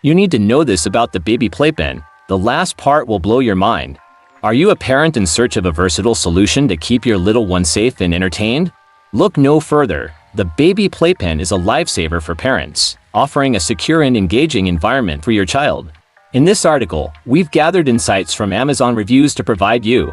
You need to know this about the Baby Playpen. The last part will blow your mind. Are you a parent in search of a versatile solution to keep your little one safe and entertained? Look no further. The Baby Playpen is a lifesaver for parents, offering a secure and engaging environment for your child. In this article, we've gathered insights from Amazon reviews to provide you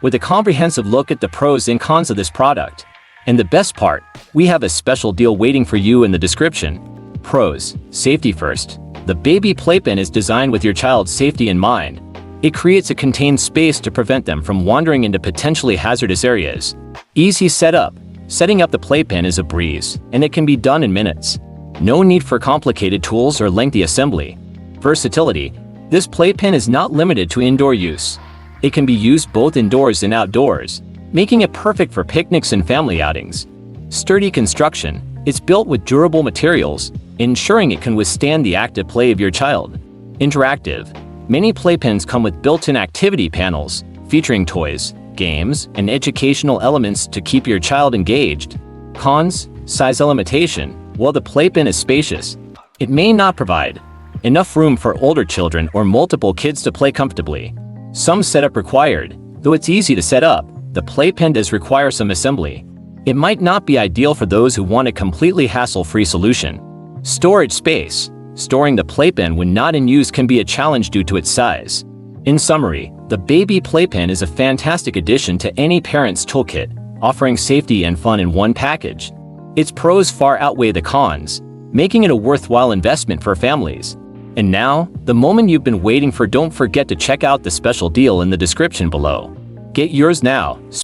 with a comprehensive look at the pros and cons of this product. And the best part, we have a special deal waiting for you in the description. Pros: safety first. The Baby Playpen is designed with your child's safety in mind. It creates a contained space to prevent them from wandering into potentially hazardous areas. Easy setup. Setting up the playpen is a breeze, and it can be done in minutes. No need for complicated tools or lengthy assembly. Versatility. This playpen is not limited to indoor use. It can be used both indoors and outdoors, making it perfect for picnics and family outings. Sturdy construction. It's built with durable materials, ensuring it can withstand the active play of your child. Interactive. Many playpens come with built-in activity panels, featuring toys, games, and educational elements to keep your child engaged. Cons: size limitation. While the playpen is spacious, it may not provide enough room for older children or multiple kids to play comfortably. Some setup required. Though it's easy to set up, the playpen does require some assembly. It might not be ideal for those who want a completely hassle-free solution. Storage space. Storing the playpen when not in use can be a challenge due to its size. In summary, the Baby Playpen is a fantastic addition to any parent's toolkit, offering safety and fun in one package. Its pros far outweigh the cons, making it a worthwhile investment for families. And now, the moment you've been waiting for. Don't forget to check out the special deal in the description below. Get yours now.